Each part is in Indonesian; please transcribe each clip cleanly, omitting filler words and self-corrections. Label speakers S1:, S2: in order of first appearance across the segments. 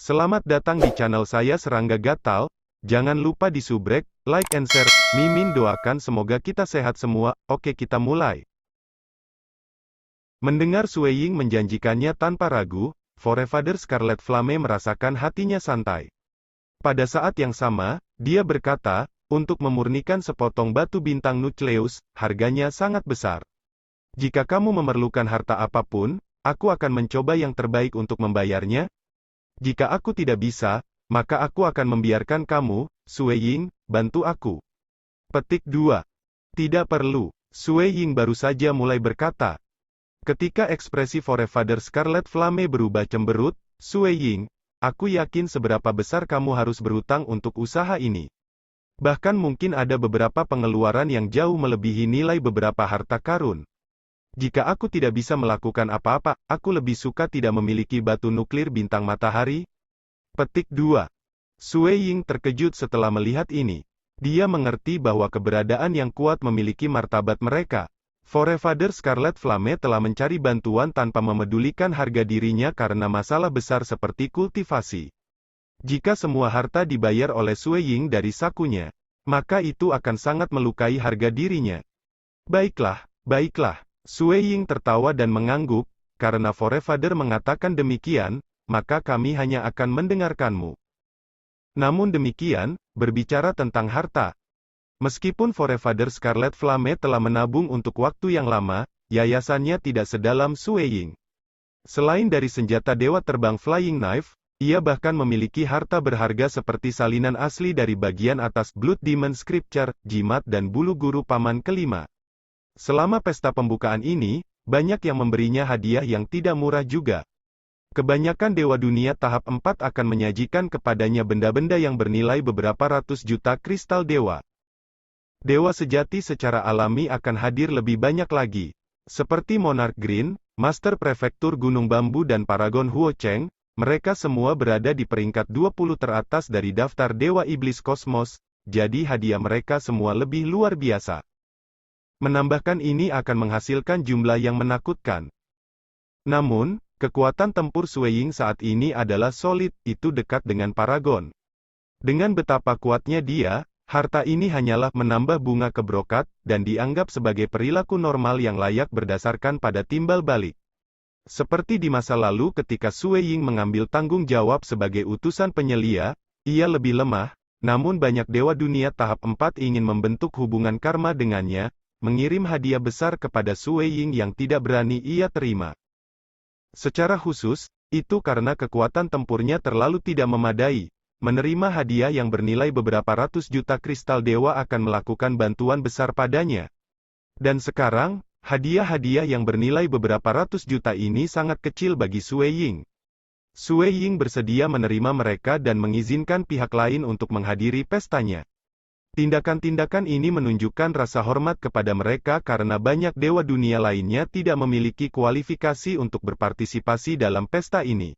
S1: Selamat datang di channel saya Serangga Gatal. Jangan lupa di subrek, like and share. Mimin doakan semoga kita sehat semua. Oke, kita mulai. Mendengar Sue Ying menjanjikannya tanpa ragu, Forefather Scarlet Flame merasakan hatinya santai. Pada saat yang sama, dia berkata, untuk memurnikan sepotong batu bintang nukleus, harganya sangat besar. Jika kamu memerlukan harta apapun, aku akan mencoba yang terbaik untuk membayarnya. Jika aku tidak bisa, maka aku akan membiarkan kamu, Sue Ying, bantu aku. Petik 2. Tidak perlu. Sue Ying baru saja mulai berkata. Ketika ekspresi Forefather Scarlet Flame berubah cemberut, Sue Ying, aku yakin seberapa besar kamu harus berhutang untuk usaha ini. Bahkan mungkin ada beberapa pengeluaran yang jauh melebihi nilai beberapa harta karun. Jika aku tidak bisa melakukan apa-apa, aku lebih suka tidak memiliki batu nuklir bintang matahari. Petik 2. Sue Ying terkejut setelah melihat ini. Dia mengerti bahwa keberadaan yang kuat memiliki martabat mereka. Forefather Scarlet Flame telah mencari bantuan tanpa memedulikan harga dirinya karena masalah besar seperti kultivasi. Jika semua harta dibayar oleh Sue Ying dari sakunya, maka itu akan sangat melukai harga dirinya. Baiklah, baiklah. Sue Ying tertawa dan mengangguk, karena Forefather mengatakan demikian, maka kami hanya akan mendengarkanmu. Namun demikian, berbicara tentang harta. Meskipun Forefather Scarlet Flame telah menabung untuk waktu yang lama, yayasannya tidak sedalam Sue Ying. Selain dari senjata dewa terbang Flying Knife, ia bahkan memiliki harta berharga seperti salinan asli dari bagian atas Blood Demon Scripture, jimat dan bulu guru paman kelima. Selama pesta pembukaan ini, banyak yang memberinya hadiah yang tidak murah juga. Kebanyakan dewa dunia tahap 4 akan menyajikan kepadanya benda-benda yang bernilai beberapa ratus juta kristal dewa. Dewa sejati secara alami akan hadir lebih banyak lagi. Seperti Monarch Green, Master Prefektur Gunung Bambu dan Paragon Huo Cheng, mereka semua berada di peringkat 20 teratas dari daftar Dewa Iblis Kosmos, jadi hadiah mereka semua lebih luar biasa. Menambahkan ini akan menghasilkan jumlah yang menakutkan. Namun, kekuatan tempur Sue Ying saat ini adalah solid, itu dekat dengan Paragon. Dengan betapa kuatnya dia, harta ini hanyalah menambah bunga kebrokat, dan dianggap sebagai perilaku normal yang layak berdasarkan pada timbal balik. Seperti di masa lalu ketika Sue Ying mengambil tanggung jawab sebagai utusan penyelia, ia lebih lemah, namun banyak dewa dunia tahap 4 ingin membentuk hubungan karma dengannya, mengirim hadiah besar kepada Sue Ying yang tidak berani ia terima. Secara khusus, itu karena kekuatan tempurnya terlalu tidak memadai. Menerima hadiah yang bernilai beberapa ratus juta kristal dewa akan melakukan bantuan besar padanya. Dan sekarang, hadiah-hadiah yang bernilai beberapa ratus juta ini sangat kecil bagi Sue Ying. Sue Ying bersedia menerima mereka dan mengizinkan pihak lain untuk menghadiri pestanya. Tindakan-tindakan ini menunjukkan rasa hormat kepada mereka karena banyak dewa dunia lainnya tidak memiliki kualifikasi untuk berpartisipasi dalam pesta ini.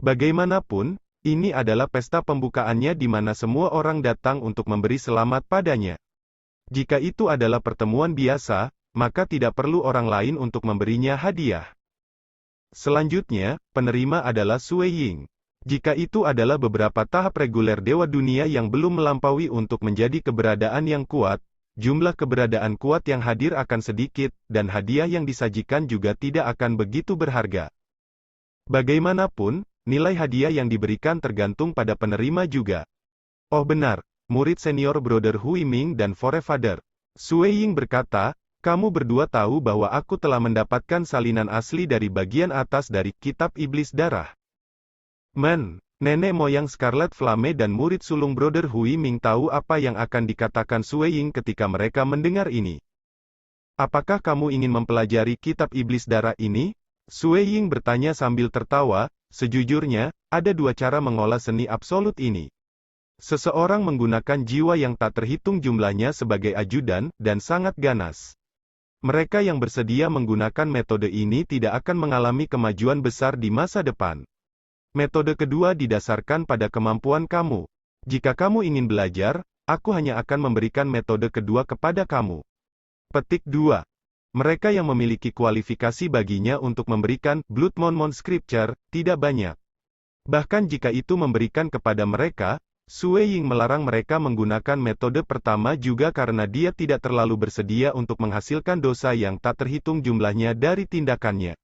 S1: Bagaimanapun, ini adalah pesta pembukaannya di mana semua orang datang untuk memberi selamat padanya. Jika itu adalah pertemuan biasa, maka tidak perlu orang lain untuk memberinya hadiah. Selanjutnya, penerima adalah Sue Ying. Jika itu adalah beberapa tahap reguler dewa dunia yang belum melampaui untuk menjadi keberadaan yang kuat, jumlah keberadaan kuat yang hadir akan sedikit, dan hadiah yang disajikan juga tidak akan begitu berharga. Bagaimanapun, nilai hadiah yang diberikan tergantung pada penerima juga. Oh benar, murid senior Brother Hui Ming dan Forefather. Sue Ying berkata, kamu berdua tahu bahwa aku telah mendapatkan salinan asli dari bagian atas dari Kitab Iblis Darah. Nenek moyang Scarlet Flame dan murid sulung Brother Hui Ming tahu apa yang akan dikatakan Sue Ying ketika mereka mendengar ini. Apakah kamu ingin mempelajari Kitab Iblis Darah ini? Sue Ying bertanya sambil tertawa, sejujurnya, ada dua cara mengolah seni absolut ini. Seseorang menggunakan jiwa yang tak terhitung jumlahnya sebagai ajudan, dan sangat ganas. Mereka yang bersedia menggunakan metode ini tidak akan mengalami kemajuan besar di masa depan. Metode kedua didasarkan pada kemampuan kamu. Jika kamu ingin belajar, aku hanya akan memberikan metode kedua kepada kamu. Petik 2. Mereka yang memiliki kualifikasi baginya untuk memberikan Blood Mon Mon Scripture, tidak banyak. Bahkan jika itu memberikan kepada mereka, Sue Ying melarang mereka menggunakan metode pertama juga karena dia tidak terlalu bersedia untuk menghasilkan dosa yang tak terhitung jumlahnya dari tindakannya.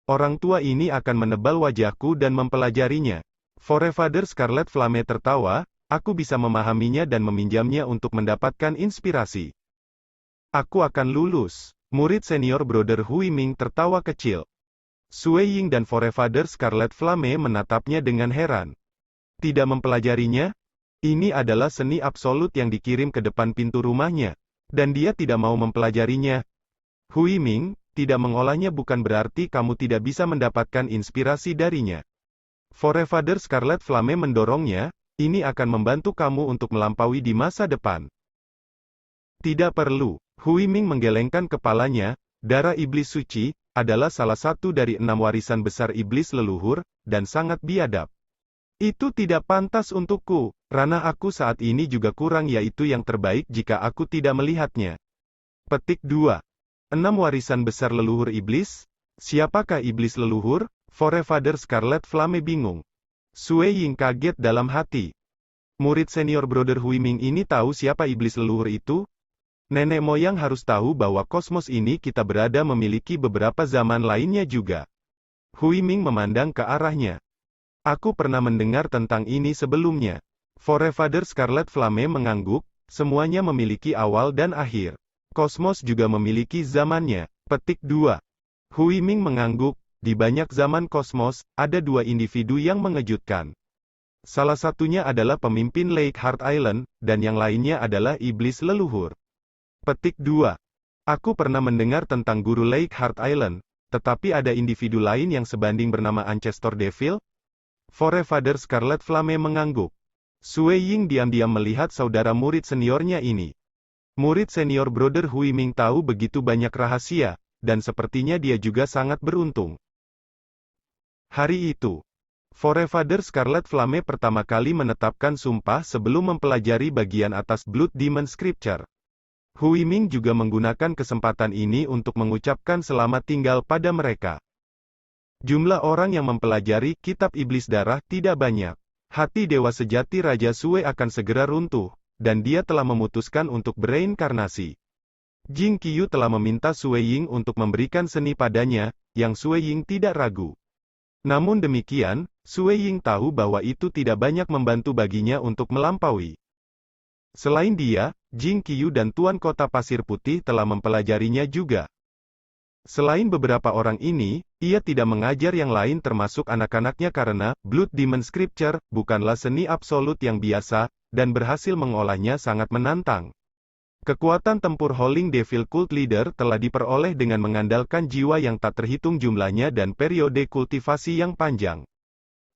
S1: Orang tua ini akan menebal wajahku dan mempelajarinya. Forefather Scarlet Flame tertawa, aku bisa memahaminya dan meminjamnya untuk mendapatkan inspirasi. Aku akan lulus. Murid senior Brother Hui Ming tertawa kecil. Sue Ying dan Forefather Scarlet Flame menatapnya dengan heran. Tidak mempelajarinya? Ini adalah seni absolut yang dikirim ke depan pintu rumahnya. Dan dia tidak mau mempelajarinya. Hui Ming, tidak mengolahnya bukan berarti kamu tidak bisa mendapatkan inspirasi darinya. Forefather Scarlet Flame mendorongnya, ini akan membantu kamu untuk melampaui di masa depan. Tidak perlu. Hui Ming menggelengkan kepalanya, darah iblis suci, adalah salah satu dari 6 warisan besar iblis leluhur, dan sangat biadab. Itu tidak pantas untukku, ranah aku saat ini juga kurang yaitu yang terbaik jika aku tidak melihatnya. Petik 2. 6 warisan besar leluhur iblis? Siapakah iblis leluhur? Forefather Scarlet Flame bingung. Sue Ying kaget dalam hati. Murid senior Brother Hui Ming ini tahu siapa iblis leluhur itu? Nenek moyang harus tahu bahwa kosmos ini kita berada memiliki beberapa zaman lainnya juga. Hui Ming memandang ke arahnya. Aku pernah mendengar tentang ini sebelumnya. Forefather Scarlet Flame mengangguk, semuanya memiliki awal dan akhir. Kosmos juga memiliki zamannya. Petik 2. Hui Ming mengangguk, di banyak zaman kosmos, ada 2 individu yang mengejutkan. Salah satunya adalah pemimpin Lake Heart Island, dan yang lainnya adalah iblis leluhur. Petik 2. Aku pernah mendengar tentang guru Lake Heart Island, tetapi ada individu lain yang sebanding bernama Ancestor Devil? Forefather Scarlet Flame mengangguk. Sue Ying diam-diam melihat saudara murid seniornya ini. Murid senior Brother Hui Ming tahu begitu banyak rahasia, dan sepertinya dia juga sangat beruntung. Hari itu, Forefather Scarlet Flame pertama kali menetapkan sumpah sebelum mempelajari bagian atas Blood Demon Scripture. Hui Ming juga menggunakan kesempatan ini untuk mengucapkan selamat tinggal pada mereka. Jumlah orang yang mempelajari kitab iblis darah tidak banyak. Hati dewa sejati Raja Sue akan segera runtuh, dan dia telah memutuskan untuk bereinkarnasi. Jing Qiyu telah meminta Sue Ying untuk memberikan seni padanya, yang Sue Ying tidak ragu. Namun demikian, Sue Ying tahu bahwa itu tidak banyak membantu baginya untuk melampaui. Selain dia, Jing Qiyu dan Tuan Kota Pasir Putih telah mempelajarinya juga. Selain beberapa orang ini, ia tidak mengajar yang lain termasuk anak-anaknya karena, Blood Demon Scripture, bukanlah seni absolut yang biasa, dan berhasil mengolahnya sangat menantang. Kekuatan tempur Howling Devil Cult Leader telah diperoleh dengan mengandalkan jiwa yang tak terhitung jumlahnya dan periode kultivasi yang panjang.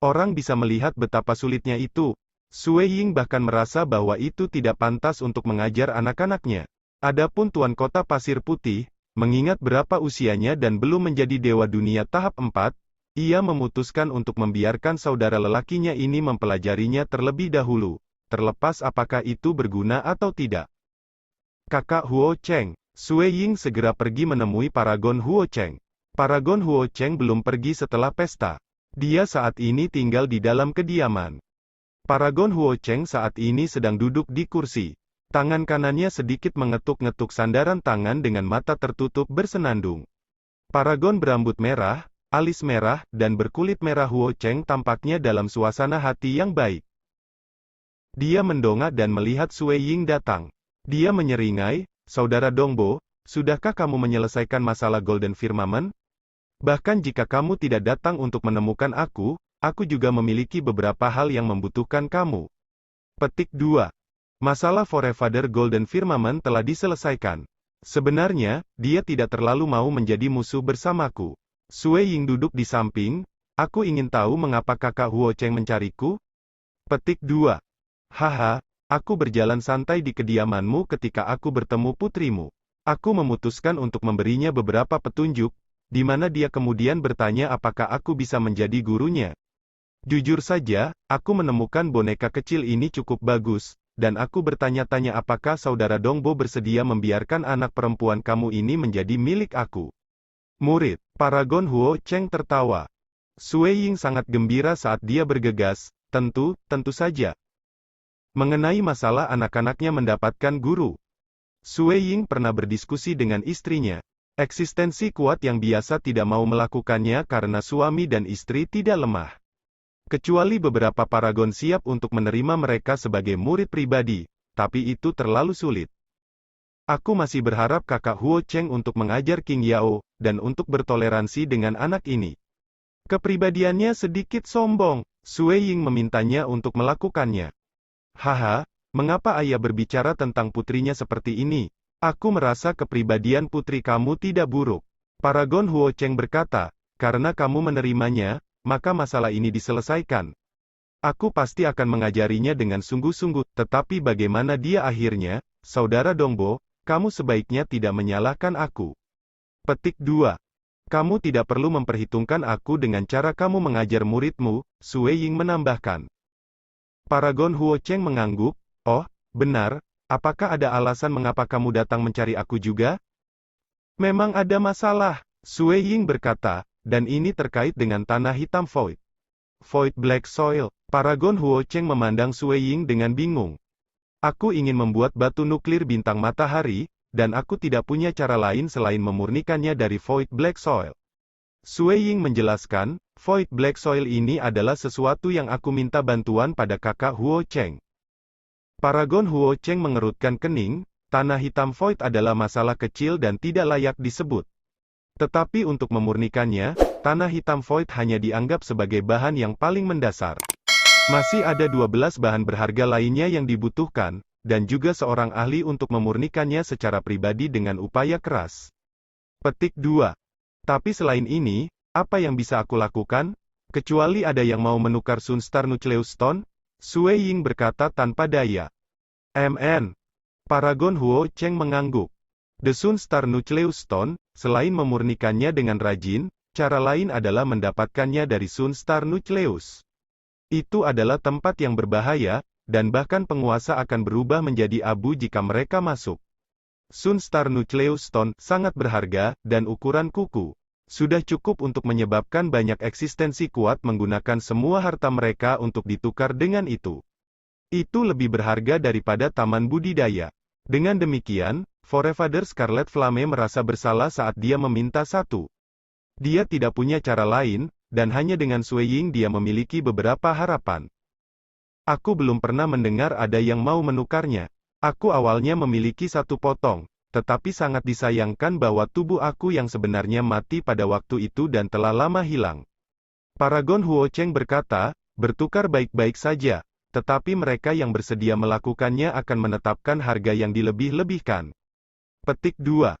S1: Orang bisa melihat betapa sulitnya itu. Sue Ying bahkan merasa bahwa itu tidak pantas untuk mengajar anak-anaknya. Adapun Tuan Kota Pasir Putih, mengingat berapa usianya dan belum menjadi Dewa Dunia tahap 4, ia memutuskan untuk membiarkan saudara lelakinya ini mempelajarinya terlebih dahulu, terlepas apakah itu berguna atau tidak. Kakak Huo Cheng, Sue Ying segera pergi menemui Paragon Huo Cheng. Paragon Huo Cheng belum pergi setelah pesta. Dia saat ini tinggal di dalam kediaman. Paragon Huo Cheng saat ini sedang duduk di kursi. Tangan kanannya sedikit mengetuk-ngetuk sandaran tangan dengan mata tertutup bersenandung. Paragon berambut merah, alis merah, dan berkulit merah Huo Cheng tampaknya dalam suasana hati yang baik. Dia mendongak dan melihat Sue Ying datang. Dia menyeringai, "Saudara Dongbo, sudahkah kamu menyelesaikan masalah Golden Firmament? Bahkan jika kamu tidak datang untuk menemukan aku juga memiliki beberapa hal yang membutuhkan kamu." Petik 2. Masalah Forefather Golden Firmament telah diselesaikan. Sebenarnya, dia tidak terlalu mau menjadi musuh bersamaku. Sue Ying duduk di samping, "Aku ingin tahu mengapa kakak Huo Cheng mencariku?" Petik 2. Haha, aku berjalan santai di kediamanmu ketika aku bertemu putrimu. Aku memutuskan untuk memberinya beberapa petunjuk, di mana dia kemudian bertanya apakah aku bisa menjadi gurunya. Jujur saja, aku menemukan boneka kecil ini cukup bagus, dan aku bertanya-tanya apakah saudara Dongbo bersedia membiarkan anak perempuan kamu ini menjadi milik aku. Murid, Paragon Huo Cheng tertawa. Sue Ying sangat gembira saat dia bergegas, tentu saja. Mengenai masalah anak-anaknya mendapatkan guru. Sue Ying pernah berdiskusi dengan istrinya. Eksistensi kuat yang biasa tidak mau melakukannya karena suami dan istri tidak lemah. Kecuali beberapa paragon siap untuk menerima mereka sebagai murid pribadi, tapi itu terlalu sulit. Aku masih berharap kakak Huo Cheng untuk mengajar King Yao, dan untuk bertoleransi dengan anak ini. Kepribadiannya sedikit sombong, Sue Ying memintanya untuk melakukannya. Haha, mengapa ayah berbicara tentang putrinya seperti ini? Aku merasa kepribadian putri kamu tidak buruk. Paragon Huo Cheng berkata, karena kamu menerimanya, maka masalah ini diselesaikan. Aku pasti akan mengajarinya dengan sungguh-sungguh, tetapi bagaimana dia akhirnya, saudara Dongbo, kamu sebaiknya tidak menyalahkan aku. Petik 2. Kamu tidak perlu memperhitungkan aku dengan cara kamu mengajar muridmu, Sue Ying menambahkan. Paragon Huo Cheng mengangguk, oh, benar, apakah ada alasan mengapa kamu datang mencari aku juga? Memang ada masalah, Sue Ying berkata, dan ini terkait dengan tanah hitam Void. Void Black Soil. Paragon Huo Cheng memandang Sue Ying dengan bingung. Aku ingin membuat batu nuklir bintang matahari, dan aku tidak punya cara lain selain memurnikannya dari Void Black Soil. Sue Ying menjelaskan, Void Black Soil ini adalah sesuatu yang aku minta bantuan pada kakak Huo Cheng. Paragon Huo Cheng mengerutkan kening, tanah hitam Void adalah masalah kecil dan tidak layak disebut. Tetapi untuk memurnikannya, tanah hitam Void hanya dianggap sebagai bahan yang paling mendasar. Masih ada 12 bahan berharga lainnya yang dibutuhkan, dan juga seorang ahli untuk memurnikannya secara pribadi dengan upaya keras. Petik 2. Tapi selain ini, apa yang bisa aku lakukan? Kecuali ada yang mau menukar Sunstar Nucleus Stone? Sue Ying berkata tanpa daya. Paragon Huo Cheng mengangguk. The Sunstar Nucleus Stone, selain memurnikannya dengan rajin, cara lain adalah mendapatkannya dari Sunstar Nucleus. Itu adalah tempat yang berbahaya, dan bahkan penguasa akan berubah menjadi abu jika mereka masuk. Sunstar Nucleus Stone sangat berharga, dan ukuran kuku sudah cukup untuk menyebabkan banyak eksistensi kuat menggunakan semua harta mereka untuk ditukar dengan itu. Itu lebih berharga daripada taman budidaya. Dengan demikian, Forefather Scarlet Flame merasa bersalah saat dia meminta satu. Dia tidak punya cara lain, dan hanya dengan Sue Ying dia memiliki beberapa harapan. Aku belum pernah mendengar ada yang mau menukarnya. Aku awalnya memiliki satu potong, tetapi sangat disayangkan bahwa tubuh aku yang sebenarnya mati pada waktu itu dan telah lama hilang. Paragon Huo Cheng berkata, bertukar baik-baik saja, tetapi mereka yang bersedia melakukannya akan menetapkan harga yang dilebih-lebihkan. Petik 2.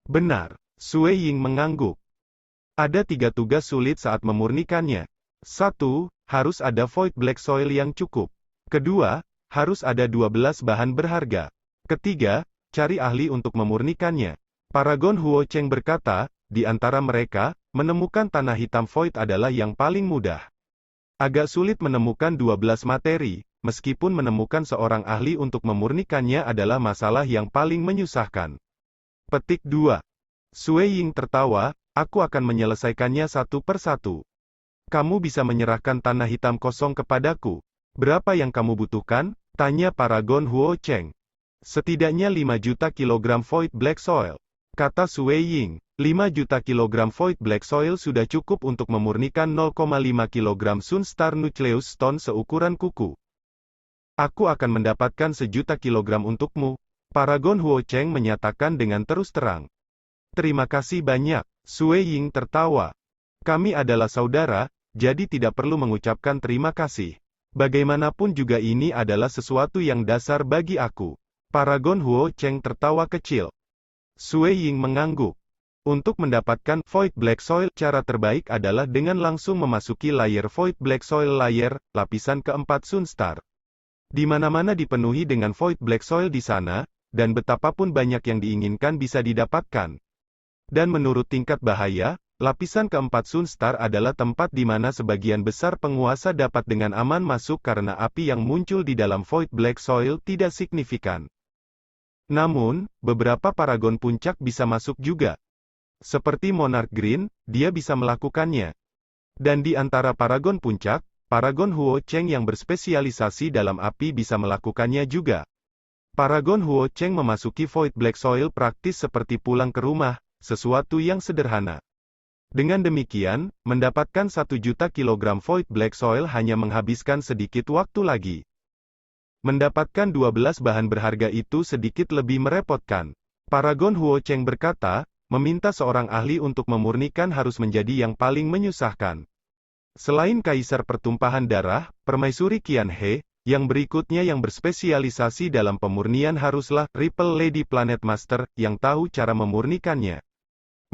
S1: Benar, Sue Ying mengangguk. Ada 3 tugas sulit saat memurnikannya. 1. Harus ada Void Black Soil yang cukup. Kedua, harus ada 12 bahan berharga. Ketiga, cari ahli untuk memurnikannya. Paragon Huo Cheng berkata, di antara mereka, menemukan tanah hitam Void adalah yang paling mudah. Agak sulit menemukan 12 materi, meskipun menemukan seorang ahli untuk memurnikannya adalah masalah yang paling menyusahkan. Petik 2. Sue Ying tertawa, aku akan menyelesaikannya satu persatu. Kamu bisa menyerahkan tanah hitam kosong kepadaku. Berapa yang kamu butuhkan? Tanya Paragon Huo Cheng. Setidaknya 5 juta kilogram Void Black Soil. Kata Sue Ying, 5 juta kilogram Void Black Soil sudah cukup untuk memurnikan 0,5 kilogram Sunstar Nucleus Stone seukuran kuku. Aku akan mendapatkan 1 juta kilogram untukmu. Paragon Huo Cheng menyatakan dengan terus terang. Terima kasih banyak, Sue Ying tertawa. Kami adalah saudara, jadi tidak perlu mengucapkan terima kasih. Bagaimanapun juga ini adalah sesuatu yang dasar bagi aku. Paragon Huo Cheng tertawa kecil. Sue Ying mengangguk. Untuk mendapatkan Void Black Soil, cara terbaik adalah dengan langsung memasuki layer Void Black Soil layer, lapisan keempat Sunstar. Di mana-mana dipenuhi dengan Void Black Soil di sana, dan betapapun banyak yang diinginkan bisa didapatkan. Dan menurut tingkat bahaya, lapisan keempat Sunstar adalah tempat di mana sebagian besar penguasa dapat dengan aman masuk karena api yang muncul di dalam Void Black Soil tidak signifikan. Namun, beberapa paragon puncak bisa masuk juga. Seperti Monarch Green, dia bisa melakukannya. Dan di antara paragon puncak, paragon Huo Cheng yang berspesialisasi dalam api bisa melakukannya juga. Paragon Huo Cheng memasuki Void Black Soil praktis seperti pulang ke rumah, sesuatu yang sederhana. Dengan demikian, mendapatkan 1 juta kilogram Void Black Soil hanya menghabiskan sedikit waktu lagi. Mendapatkan 12 bahan berharga itu sedikit lebih merepotkan. Paragon Huo Cheng berkata, meminta seorang ahli untuk memurnikan harus menjadi yang paling menyusahkan. Selain Kaisar Pertumpahan Darah, Permaisuri Qianhe, yang berikutnya yang berspesialisasi dalam pemurnian haruslah Ripple Lady Planet Master, yang tahu cara memurnikannya.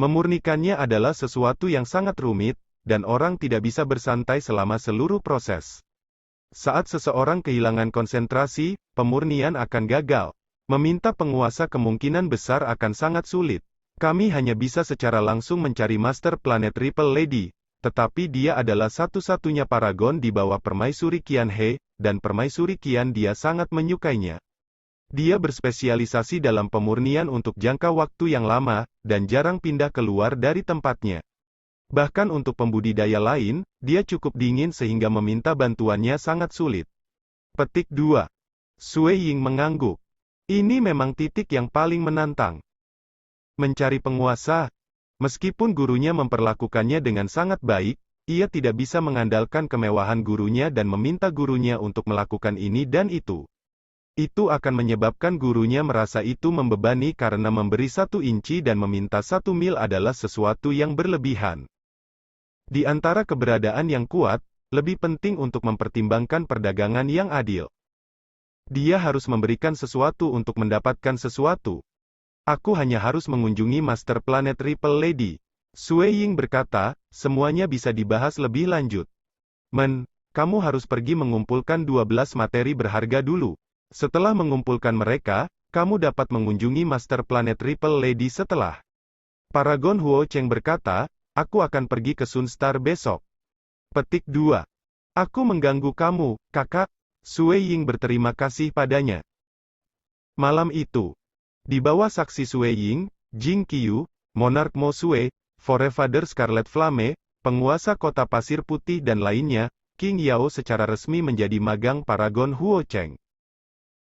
S1: Memurnikannya adalah sesuatu yang sangat rumit, dan orang tidak bisa bersantai selama seluruh proses. Saat seseorang kehilangan konsentrasi, pemurnian akan gagal. Meminta penguasa kemungkinan besar akan sangat sulit. Kami hanya bisa secara langsung mencari Master Planet Ripple Lady, tetapi dia adalah satu-satunya paragon di bawah Permaisuri Qianhe, dan Permaisuri Qian dia sangat menyukainya. Dia berspesialisasi dalam pemurnian untuk jangka waktu yang lama, dan jarang pindah keluar dari tempatnya. Bahkan untuk pembudidaya lain, dia cukup dingin sehingga meminta bantuannya sangat sulit. Petik 2. Sui Ying mengangguk. Ini memang titik yang paling menantang. Mencari penguasa. Meskipun gurunya memperlakukannya dengan sangat baik, ia tidak bisa mengandalkan kemewahan gurunya dan meminta gurunya untuk melakukan ini dan itu. Itu akan menyebabkan gurunya merasa itu membebani karena memberi 1 inci dan meminta 1 mil adalah sesuatu yang berlebihan. Di antara keberadaan yang kuat, lebih penting untuk mempertimbangkan perdagangan yang adil. Dia harus memberikan sesuatu untuk mendapatkan sesuatu. Aku hanya harus mengunjungi Master Planet Ripple Lady. Sui Ying berkata, semuanya bisa dibahas lebih lanjut. Kamu harus pergi mengumpulkan 12 materi berharga dulu. Setelah mengumpulkan mereka, kamu dapat mengunjungi Master Planet Ripple Lady setelah. Paragon Huo Cheng berkata, aku akan pergi ke Sunstar besok. Petik 2. Aku mengganggu kamu, kakak. Sui Ying berterima kasih padanya. Malam itu, di bawah saksi Sui Ying, Jing Qiu, Monarch Mo Sui, Forefather Scarlet Flame, penguasa kota pasir putih dan lainnya, King Yao secara resmi menjadi magang paragon Huo Cheng.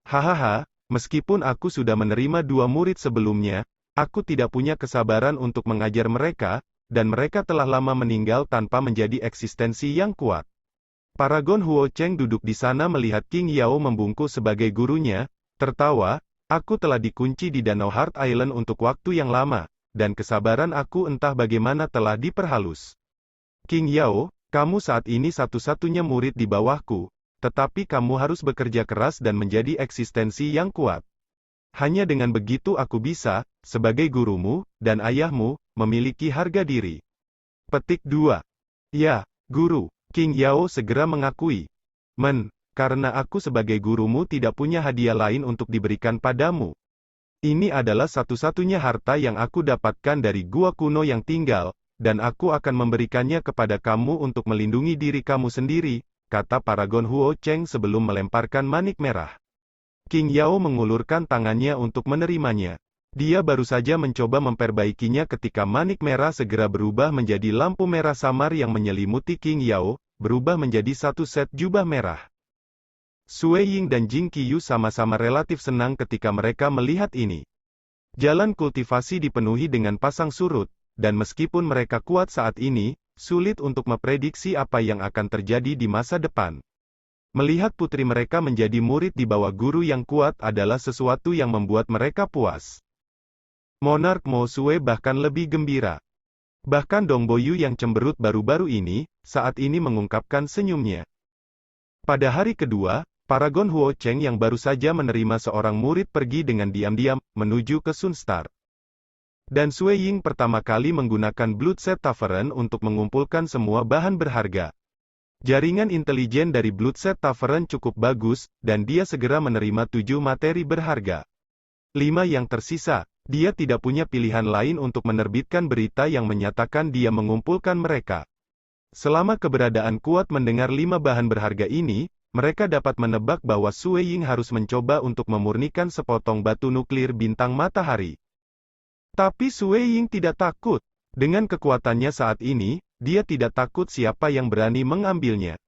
S1: Hahaha, meskipun aku sudah menerima 2 murid sebelumnya, aku tidak punya kesabaran untuk mengajar mereka, dan mereka telah lama meninggal tanpa menjadi eksistensi yang kuat. Paragon Huo Cheng duduk di sana melihat King Yao membungkuk sebagai gurunya, tertawa, aku telah dikunci di Danau Heart Island untuk waktu yang lama, dan kesabaran aku entah bagaimana telah diperhalus. King Yao, kamu saat ini satu-satunya murid di bawahku, tetapi kamu harus bekerja keras dan menjadi eksistensi yang kuat. Hanya dengan begitu aku bisa, sebagai gurumu, dan ayahmu, memiliki harga diri. Petik 2. Ya, guru. King Yao segera mengakui. Karena aku sebagai gurumu tidak punya hadiah lain untuk diberikan padamu. Ini adalah satu-satunya harta yang aku dapatkan dari gua kuno yang tinggal, dan aku akan memberikannya kepada kamu untuk melindungi diri kamu sendiri, kata paragon Huo Cheng sebelum melemparkan manik merah. King Yao mengulurkan tangannya untuk menerimanya. Dia baru saja mencoba memperbaikinya ketika manik merah segera berubah menjadi lampu merah samar yang menyelimuti King Yao, berubah menjadi 1 set jubah merah. Sui Ying dan Jing Qiu sama-sama relatif senang ketika mereka melihat ini. Jalan kultivasi dipenuhi dengan pasang surut, dan meskipun mereka kuat saat ini, sulit untuk memprediksi apa yang akan terjadi di masa depan. Melihat putri mereka menjadi murid di bawah guru yang kuat adalah sesuatu yang membuat mereka puas. Monarch Mo Sui bahkan lebih gembira. Bahkan Dong Boyu yang cemberut baru-baru ini, saat ini mengungkapkan senyumnya. Pada hari kedua, paragon Huo Cheng yang baru saja menerima seorang murid pergi dengan diam-diam, menuju ke Sunstar. Dan Sui Ying pertama kali menggunakan Bloodset Tavern untuk mengumpulkan semua bahan berharga. Jaringan intelijen dari Bloodset Tavern cukup bagus, dan dia segera menerima 7 materi berharga. 5 yang tersisa. Dia tidak punya pilihan lain untuk menerbitkan berita yang menyatakan dia mengumpulkan mereka. Selama keberadaan kuat mendengar 5 bahan berharga ini, mereka dapat menebak bahwa Sui Ying harus mencoba untuk memurnikan sepotong batu nuklir bintang matahari. Tapi Sui Ying tidak takut. Dengan kekuatannya saat ini, dia tidak takut siapa yang berani mengambilnya.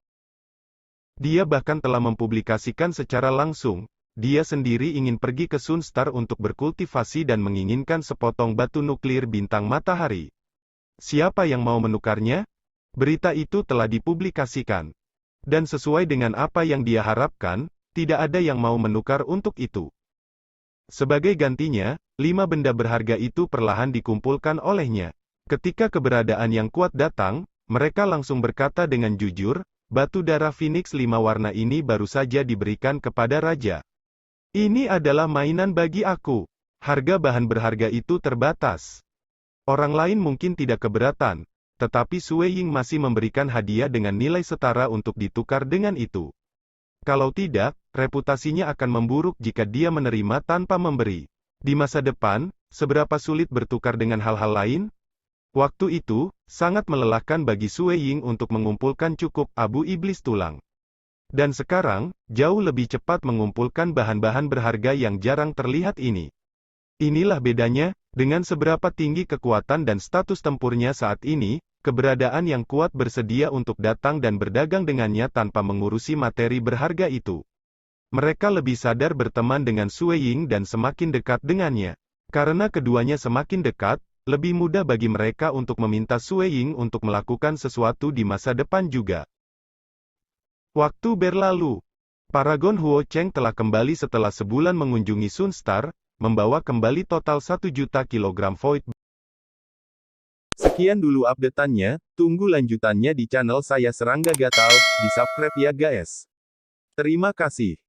S1: Dia bahkan telah mempublikasikan secara langsung, dia sendiri ingin pergi ke Sunstar untuk berkultivasi dan menginginkan sepotong batu nuklir bintang matahari. Siapa yang mau menukarnya? Berita itu telah dipublikasikan. Dan sesuai dengan apa yang dia harapkan, tidak ada yang mau menukar untuk itu. Sebagai gantinya, 5 benda berharga itu perlahan dikumpulkan olehnya. Ketika keberadaan yang kuat datang, mereka langsung berkata dengan jujur, batu darah Phoenix 5 warna ini baru saja diberikan kepada Raja. Ini adalah mainan bagi aku. Harga bahan berharga itu terbatas. Orang lain mungkin tidak keberatan, tetapi Sue Ying masih memberikan hadiah dengan nilai setara untuk ditukar dengan itu. Kalau tidak, reputasinya akan memburuk jika dia menerima tanpa memberi. Di masa depan, seberapa sulit bertukar dengan hal-hal lain? Waktu itu, sangat melelahkan bagi Sue Ying untuk mengumpulkan cukup abu iblis tulang. Dan sekarang, jauh lebih cepat mengumpulkan bahan-bahan berharga yang jarang terlihat ini. Inilah bedanya, dengan seberapa tinggi kekuatan dan status tempurnya saat ini, keberadaan yang kuat bersedia untuk datang dan berdagang dengannya tanpa mengurusi materi berharga itu. Mereka lebih sadar berteman dengan Sue Ying dan semakin dekat dengannya. Karena keduanya semakin dekat, lebih mudah bagi mereka untuk meminta Sue Ying untuk melakukan sesuatu di masa depan juga. Waktu berlalu. Paragon Huo Cheng telah kembali setelah sebulan mengunjungi Sunstar, membawa kembali total 1 juta kilogram void. Sekian dulu update-annya, tunggu lanjutannya di channel saya Serangga Gatal, di subscribe ya guys. Terima kasih.